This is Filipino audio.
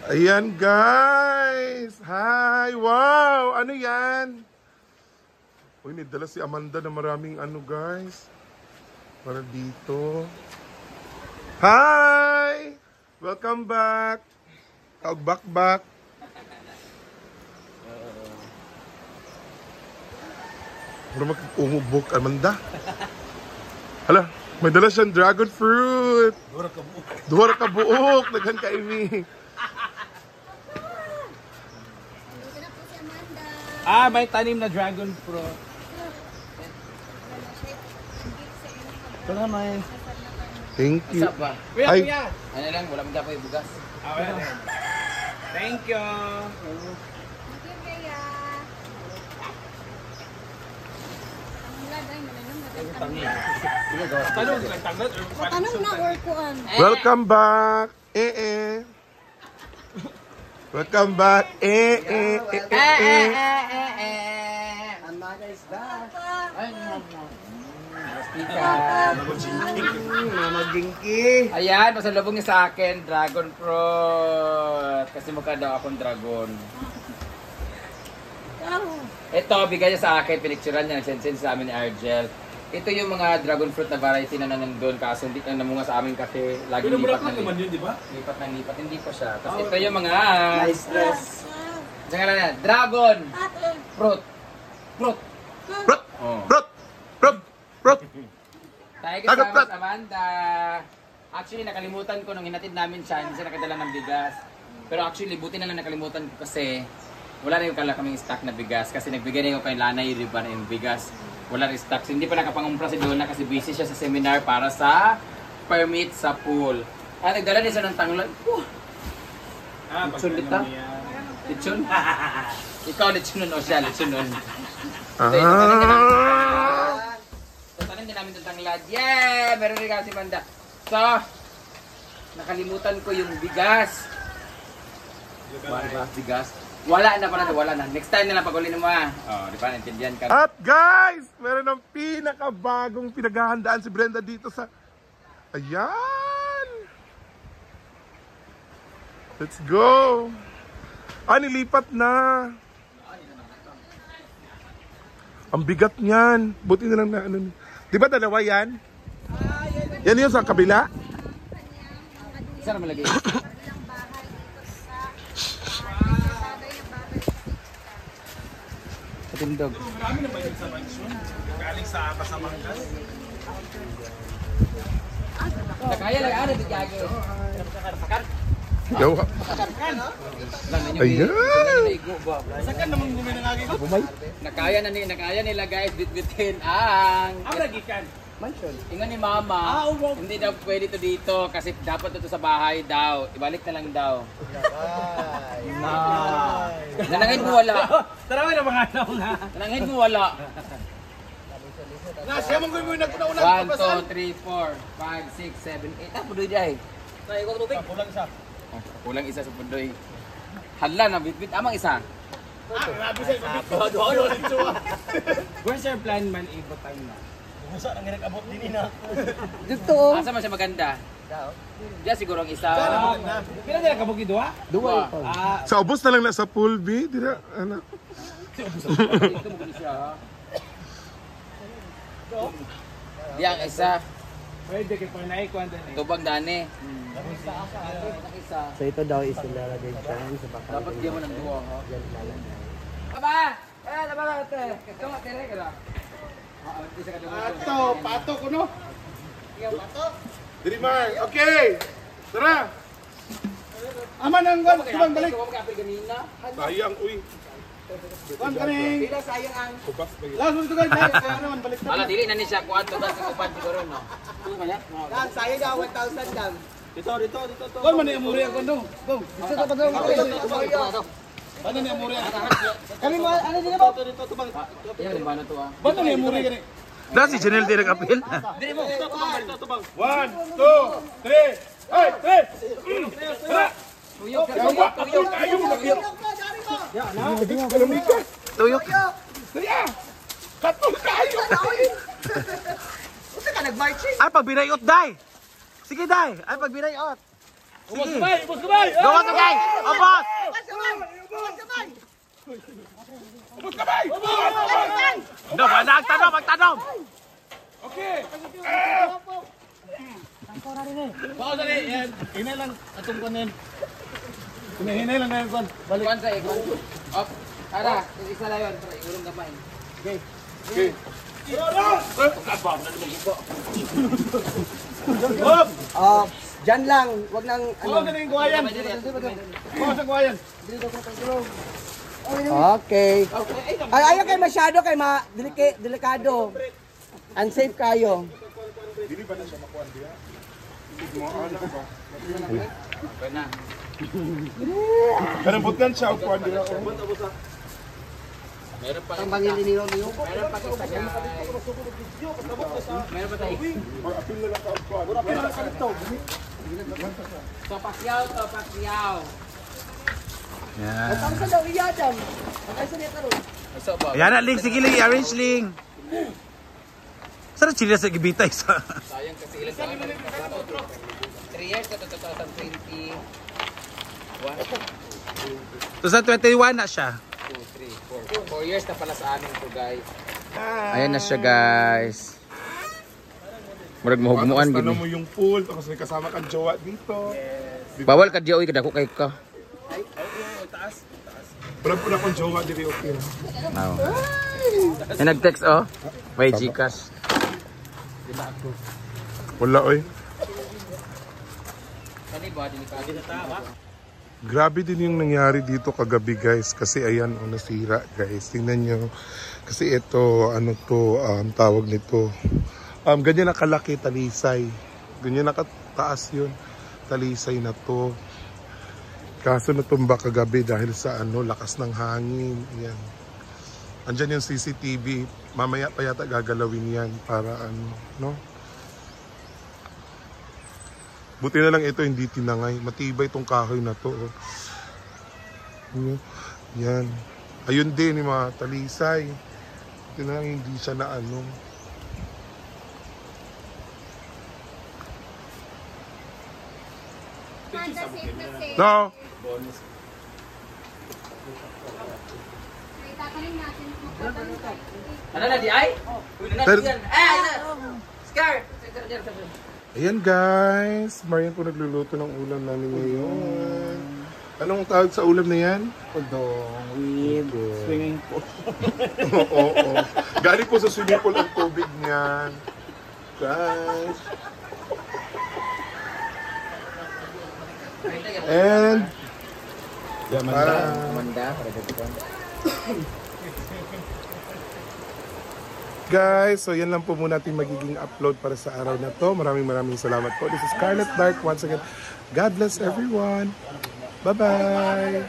Ayan guys! Hi! Wow! Ano yan? Uy, nidala si Amanda na maraming ano guys. Para dito. Hi! Welcome back! Taog-bak-bak. Para mag-umubok, Amanda. Hala, may dala siyang dragon fruit. Duwara ka buok. Naghan ka ini. May tanim na dragon fruit. Ito naman. Thank you. What's up ba? Ay. Kuya! Ano lang, wala mong dapat yung bugas. Thank you! Tanong na or kuan. Welcome back. Welcome back. Ang mga is back. Ay, Mamagingki. ayan, pasalubong niya sa akin, dragon fruit. Kasi mukha daw akong dragon. Ito, bigay niya sa akin, pinicturean niya, send sa amin ni Argel. Ito yung mga dragon fruit na variety na nandun, kaso hindi na namunga sa amin kasi lagi lipat na lipat. Yun, di ba? Lipat na lipat, hindi pa siya. Tapos ito yung mga... Nice dress. Saan nga na? Dragon fruit. Fruit. Rot! Oh. Rot! Rot! Rot! Tayo kasama sa Amanda. Actually, nakalimutan ko nung hinatid namin siya, hindi siya nakadala ng bigas. Pero actually, buti na lang nakalimutan ko kasi wala na yung kaming stock na bigas. Kasi nagbigay na yung kay Lanay Riban yung bigas. Wala rin stock. So, hindi pa nakapangumpra si Donna kasi busy siya sa seminar para sa permit sa pool. At nagdala din siya ng tanglad. Lechon dito? Lechon? Ikaw lechonon o siya lechonon. Tanin din namin itong tanglad. Yeah! Meron rin kasi Manda. So, nakalimutan ko yung bigas. Wala bigas. Wala na pala, wala na. Next time na lang pag-uli mo ah. Oh, di ba? Naintindihan ka. At guys, meron ng pinakabagong pinaghahandaan si Brenda dito sa... Ayan! Let's go! Nilipat na! Ang bigat niyan. Buti na lang na ano. Di ba dalawa yan? Yan yung sa kabila? Isa na malagay. Patindog. Marami na ba yun sa mansyon? Galing sa Basamangas? Nakaya lang, ano, bigage. Yo. Ayan! Saan naman gumi ng aking? Nakaya nila guys, bitbitin ang... Lagi kan? Mansion. Ingon ni Mama, hindi daw pwede to dito kasi dapat ito sa bahay daw. Ibalik na lang daw. Nanangin mo wala. Tarawin na mga tao na. Nanangin mo wala. Siya mong gumi na kuna-una. 1, 2, 3, 4, 5, 6, 7, 8. Pudoy dahil. Tayo ko tubig. Kulang isa. Kulang isa sa pudoy. Hala na, bitbit amang isa. Grabe sa'yo. Doon ulit siya. Where's your plan man, ibutan na? Musa nang ginag-abot din na. Dito. Asa man siya maganda? Diyan siguro ang isa. Pila nila kabuki doa? Dua. Sa ubos na lang na sa pool, B. Dira, ano. Ito mo siya. Diyan ang isa. Pwede kay panay ko andan eh. Tubag dani. Isa. So ito daw is ilalagay dyan sa baka. Dapat di mo ng duwa ha. Yan ilalagay. Aba! Aba ate. Ito nga tere ka. Pato ko no? Diri Mar, okay! Tara! Aman ang gwan, subang balik. Sayang, uy. Gwan kaning. Pila sayang ang Kubas ba yun? Last mo dito guys, kaya naman balik ala dili na ni siya kuan to sa upan siguro no. Yan, sayang daw 1,000 lang. Dito. Gwan man ni amuri ang kondo. Go. Gusto ko pa daw ako. Ano ni amuri ang? Kami mo, ano din ba? Dito tubang. Iya di mana to ah. Bato ni amuri gani. Na si Janelle din nag-apil. Dili mo, dito tubang. 1, 2, 3. Hey, hey. Tara. Tuyok. Ayaw mo na. Tuyok. Saya. Katong kayo. Gusto ka nag-marching? Ay, pagbinayot, Day! Sige, Day! Ay, pagbinayot! Ubos kamay! Ubos kamay! Gawa ka guys! O boss! Ubos kamay! No, wala ang tanong, magtanong! Okay! Pao dali, yan. Hinay lang atong kunin. Hinay lang ngayon kon. Balik. Kuan sa ikon. Op. Tara, isa lang yun. Igulong kamay. Okay. Diyan lang, wag nang Pao dali yung guwayan. Pao sa guwayan. Okay. Ay, ayaw kayo masyado kay delikado. Unsafe kayo. Okay na. Kanambutan siya o kuwan nila. Meron pa. Ang bangin niyo. Meron pa kita guys. Meron pa tayo. Topakyaw, topakyaw. Yan. Ang sa daw iyadam. Ang sa niya karon. So ba? Ayan na, Ling. Sige, Ling. I-arrange, Ling. Saan chile sa gibitay sa... Sayang kasi ilan sa amin. 3 years na to 2020. 2021 na siya. 2, 3, 4. 4 years na pala sa amin to guys. Ayan na siya, guys. Murag mahugmuan Tapos gini. tanong mo yung pool, tapos may kasama kang jowa dito. Bawal ka diya, uy, kadako kay ka. Wala po na akong jowa, dili okay na. Wow. May nag-text, oh. May Gcash. Wala, oy. Kani ba delikado na ta? Grabe din yung nangyari dito kagabi guys kasi ayan o nasira guys, tingnan nyo kasi ito ano to tawag nito ganyan na kalaki talisay, ganyan na kataas yun talisay na to, kaso natumba kagabi dahil sa ano lakas ng hangin. Yan, andyan yung CCTV, mamaya pa yata gagalawin yan para ano no. Buti na lang ito hindi tinangay. Matibay itong kahoy na to. Oh. Yan. Ayun din yung mga talisay. Buti na lang hindi siya na ano. No. May tatanim natin. Magtatanong tayo. Ano na di ay? Uy, na Pero- diyan. Ano? Scar. Ayan guys. Marian po nagluluto ng ulam namin ngayon. Anong tawag sa ulam na yan? Udong with Swinging po. Oo. Galing po sa swimming pool ang tubig niyan. Guys. And Manda para dito. guys, so yan lang po muna ating magiging upload para sa araw na to. Maraming salamat po. This is Scarlet Dark once again. God bless everyone. Bye-bye.